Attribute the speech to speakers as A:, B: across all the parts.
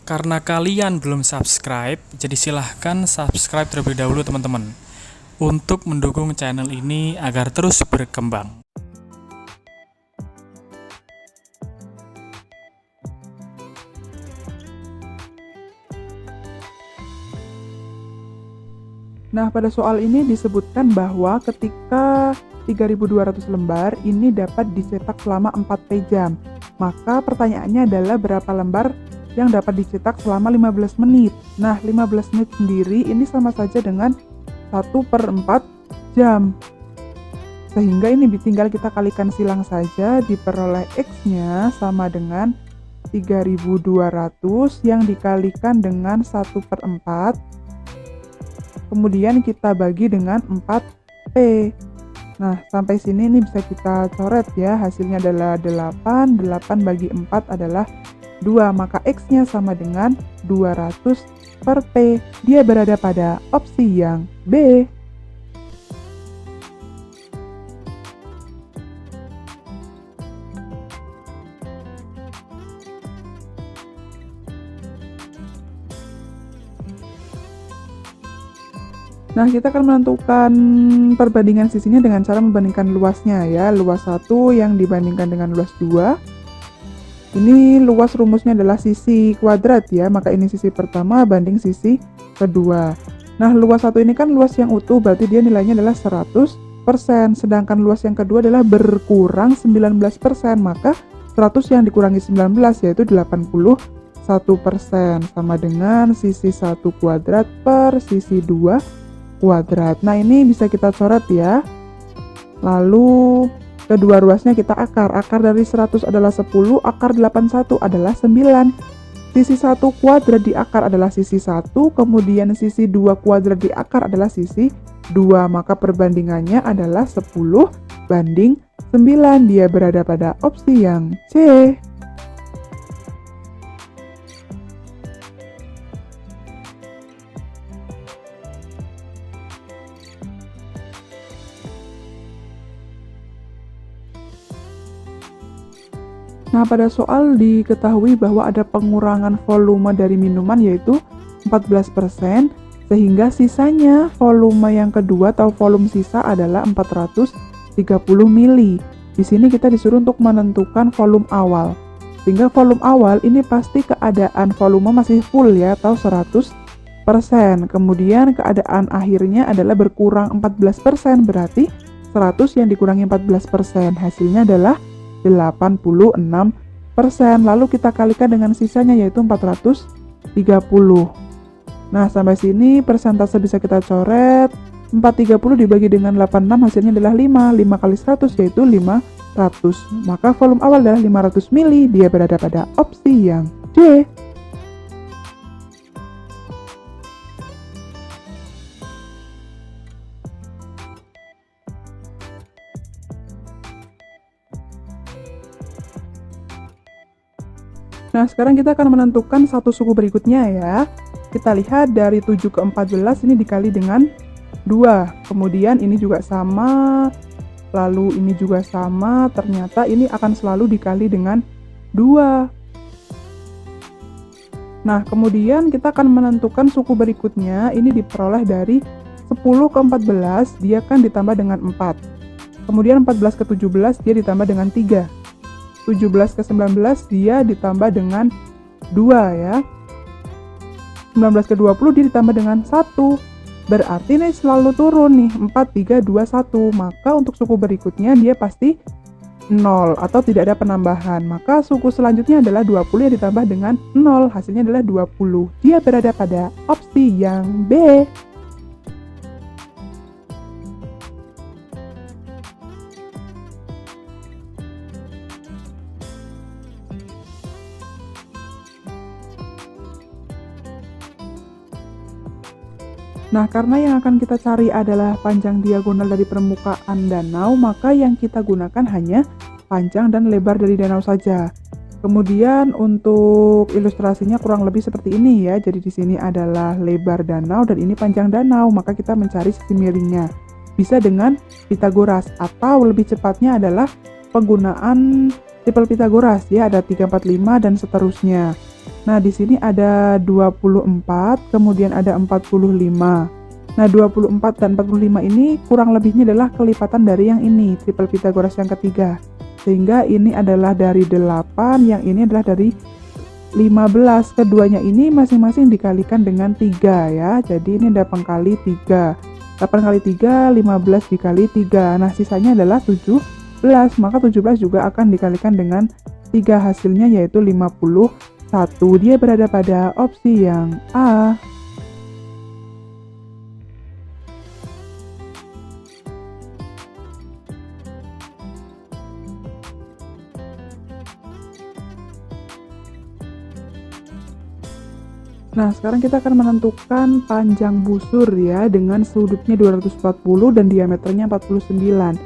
A: Karena kalian belum subscribe, jadi silahkan subscribe terlebih dahulu teman-teman, untuk mendukung channel ini agar terus berkembang.
B: Nah, pada soal ini disebutkan bahwa ketika 3.200 lembar ini dapat dicetak selama 4P jam. Maka pertanyaannya adalah berapa lembar yang dapat dicetak selama 15 menit. Nah, 15 menit sendiri ini sama saja dengan 1/4 jam. Sehingga ini tinggal kita kalikan silang saja, diperoleh X-nya sama dengan 3.200 yang dikalikan dengan 1/4. Kemudian kita bagi dengan 4P. Nah, sampai sini ini bisa kita coret ya. Hasilnya adalah 8. 8 bagi 4 adalah 2. Maka X-nya sama dengan 200/P. Dia berada pada opsi yang B. Nah, kita akan menentukan perbandingan sisinya dengan cara membandingkan luasnya ya. Luas 1 yang dibandingkan dengan luas 2. Ini luas rumusnya adalah sisi kuadrat ya, maka ini sisi pertama banding sisi kedua. Nah, luas 1 ini kan luas yang utuh, berarti dia nilainya adalah 100%. Sedangkan luas yang kedua adalah berkurang 19%, maka 100 yang dikurangi 19 yaitu 81%. Sama dengan sisi 1 kuadrat per sisi 2 kuadrat. Nah, ini bisa kita coret ya. Lalu kedua ruasnya kita akar. Akar dari 100 adalah 10, akar 81 adalah 9. Sisi 1 kuadrat di akar adalah sisi 1, kemudian sisi 2 kuadrat di akar adalah sisi 2. Maka perbandingannya adalah 10/9. Dia berada pada opsi yang C. Nah, pada soal diketahui bahwa ada pengurangan volume dari minuman yaitu 14%, sehingga sisanya volume yang kedua atau volume sisa adalah 430 mili. Di sini kita disuruh untuk menentukan volume awal. Sehingga volume awal ini pasti keadaan volume masih full ya, atau 100%. Kemudian keadaan akhirnya adalah berkurang 14%, berarti 100 yang dikurangi 14%. Hasilnya adalah 86%. Lalu kita kalikan dengan sisanya yaitu 430. Nah, sampai sini persentase bisa kita coret. 430 dibagi dengan 86 hasilnya adalah 5. 5 kali 100 yaitu 500. Maka volume awal adalah 500 mili. Dia berada pada opsi yang D. Nah, sekarang kita akan menentukan satu suku berikutnya ya. Kita lihat dari 7 ke 14 ini dikali dengan 2. Kemudian ini juga sama, lalu ini juga sama. Ternyata ini akan selalu dikali dengan 2. Nah, kemudian kita akan menentukan suku berikutnya. Ini diperoleh dari 10 ke 14, dia kan ditambah dengan 4. Kemudian 14 ke 17 dia ditambah dengan 3. 17 ke 19 dia ditambah dengan 2 ya. 19 ke 20 dia ditambah dengan 1. Berarti ini selalu turun nih, 4, 3, 2, 1. Maka untuk suku berikutnya dia pasti 0 atau tidak ada penambahan. Maka suku selanjutnya adalah 20 yang ditambah dengan 0. Hasilnya adalah 20. Dia berada pada opsi yang B. Nah, karena yang akan kita cari adalah panjang diagonal dari permukaan danau, maka yang kita gunakan hanya panjang dan lebar dari danau saja. Kemudian untuk ilustrasinya kurang lebih seperti ini ya. Jadi di sini adalah lebar danau dan ini panjang danau, maka kita mencari sisi miringnya. Bisa dengan Pitagoras atau lebih cepatnya adalah penggunaan triple Pitagoras ya, ada 3, 4, 5 dan seterusnya. Nah, di sini ada 24, kemudian ada 45. Nah, 24 dan 45 ini kurang lebihnya adalah kelipatan dari yang ini, triple Pythagoras yang ketiga. Sehingga ini adalah dari 8, yang ini adalah dari 15. Keduanya ini masing-masing dikalikan dengan 3 ya. Jadi ini 8 kali 3. 8 kali 3, 15 dikali 3. Nah, sisanya adalah 17. Maka 17 juga akan dikalikan dengan 3, hasilnya yaitu 51. Dia berada pada opsi yang A. Nah, sekarang kita akan menentukan panjang busur ya, dengan sudutnya 240 dan diameternya 49.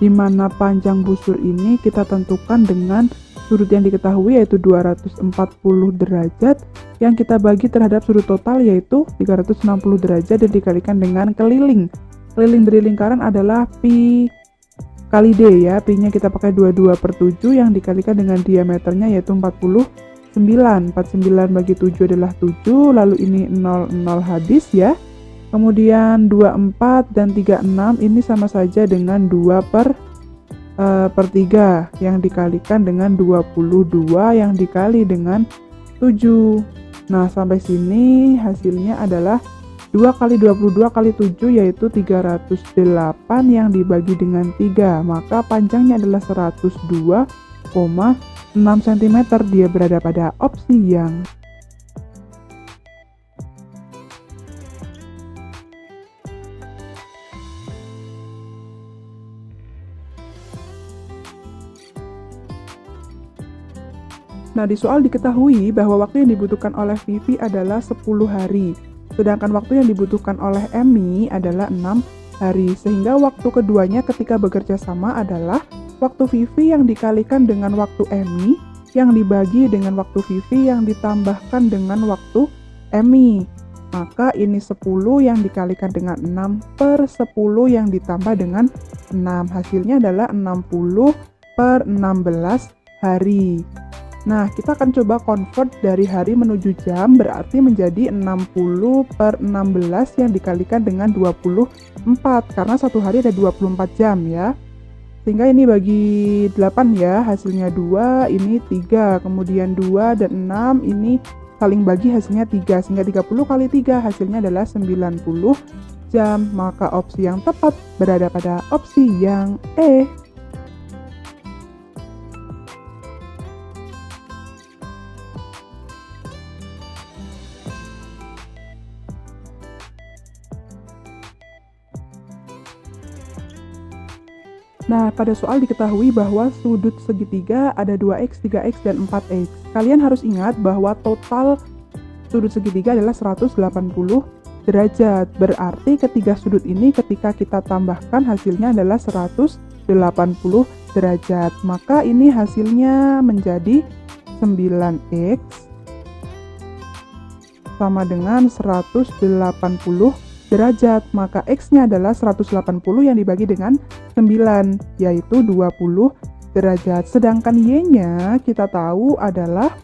B: Di mana panjang busur ini kita tentukan dengan sudut yang diketahui yaitu 240 derajat yang kita bagi terhadap sudut total yaitu 360 derajat dan dikalikan dengan keliling. Keliling dari lingkaran adalah pi kali d ya. Pi-nya kita pakai 22/7 yang dikalikan dengan diameternya yaitu 49. 49 bagi 7 adalah 7, lalu ini 0 habis ya. Kemudian 24 dan 36 ini sama saja dengan 2/3 yang dikalikan dengan 22 yang dikali dengan 7. Nah, sampai sini hasilnya adalah 2 kali 22 kali 7 yaitu 308 yang dibagi dengan 3. Maka panjangnya adalah 102,6 cm. Dia berada pada opsi yang Nah, di soal diketahui bahwa waktu yang dibutuhkan oleh Vivi adalah 10 hari, sedangkan waktu yang dibutuhkan oleh Emmy adalah 6 hari, sehingga waktu keduanya ketika bekerja sama adalah waktu Vivi yang dikalikan dengan waktu Emmy, yang dibagi dengan waktu Vivi yang ditambahkan dengan waktu Emmy. Maka ini 10 yang dikalikan dengan 6/10 yang ditambah dengan 6. Hasilnya adalah 60/16 hari. Nah, kita akan coba convert dari hari menuju jam, berarti menjadi 60/16 yang dikalikan dengan 24, karena satu hari ada 24 jam ya. Sehingga ini bagi 8 ya, hasilnya 2, ini 3, kemudian 2 dan 6 ini saling bagi hasilnya 3, sehingga 30 kali 3 hasilnya adalah 90 jam. Maka opsi yang tepat berada pada opsi yang E. Nah, pada soal diketahui bahwa sudut segitiga ada 2x, 3x, dan 4x. Kalian harus ingat bahwa total sudut segitiga adalah 180 derajat. Berarti ketiga sudut ini ketika kita tambahkan hasilnya adalah 180 derajat. Maka ini hasilnya menjadi 9x sama dengan 180 derajat, maka X-nya adalah 180 yang dibagi dengan 9, yaitu 20 derajat. Sedangkan Y-nya kita tahu adalah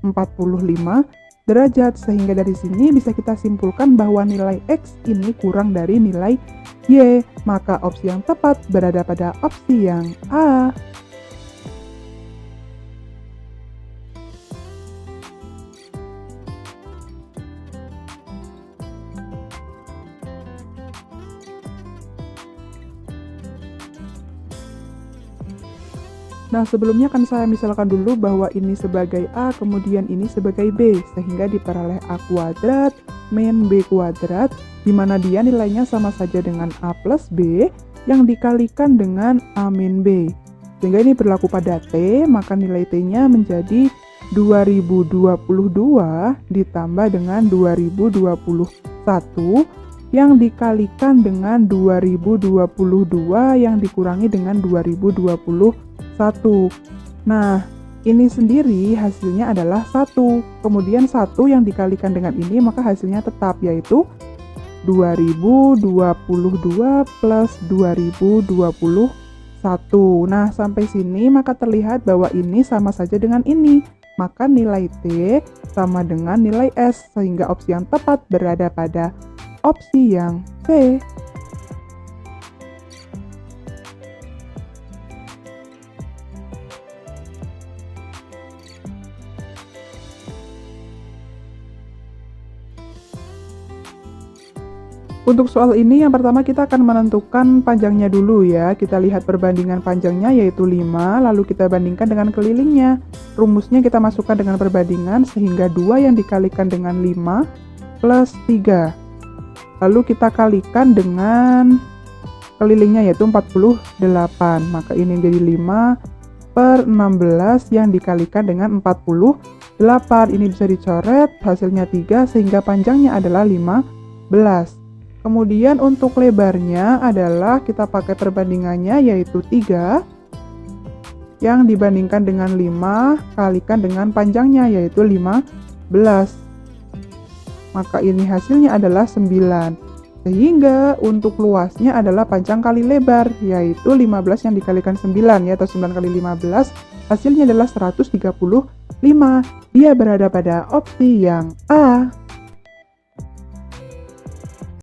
B: 45 derajat, sehingga dari sini bisa kita simpulkan bahwa nilai X ini kurang dari nilai Y, maka opsi yang tepat berada pada opsi yang A. Nah, sebelumnya kan saya misalkan dulu bahwa ini sebagai A, kemudian ini sebagai B, sehingga diperoleh A kuadrat min B kuadrat, di mana dia nilainya sama saja dengan A plus B, yang dikalikan dengan A min B. Sehingga ini berlaku pada T, maka nilai T-nya menjadi 2022 ditambah dengan 2021, yang dikalikan dengan 2022 yang dikurangi dengan 2021. Nah, ini sendiri hasilnya adalah 1. Kemudian 1 yang dikalikan dengan ini maka hasilnya tetap, yaitu 2022 plus 2021. Nah, sampai sini maka terlihat bahwa ini sama saja dengan ini. maka nilai T sama dengan nilai S, sehingga opsi yang tepat berada pada opsi yang C. Untuk soal ini yang pertama kita akan menentukan panjangnya dulu ya. Kita lihat perbandingan panjangnya yaitu 5, lalu kita bandingkan dengan kelilingnya. Rumusnya kita masukkan dengan perbandingan sehingga 2 yang dikalikan dengan 5 plus 3. Lalu kita kalikan dengan kelilingnya yaitu 48. Maka ini menjadi 5 per 16 yang dikalikan dengan 48. Ini bisa dicoret, hasilnya 3 sehingga panjangnya adalah 15. Kemudian untuk lebarnya adalah kita pakai perbandingannya yaitu 3 yang dibandingkan dengan 5 kalikan dengan panjangnya yaitu 15. Maka ini hasilnya adalah 9. Sehingga untuk luasnya adalah panjang kali lebar yaitu 15 yang dikalikan 9 ya, atau 9 kali 15 hasilnya adalah 135. Dia berada pada opsi yang A.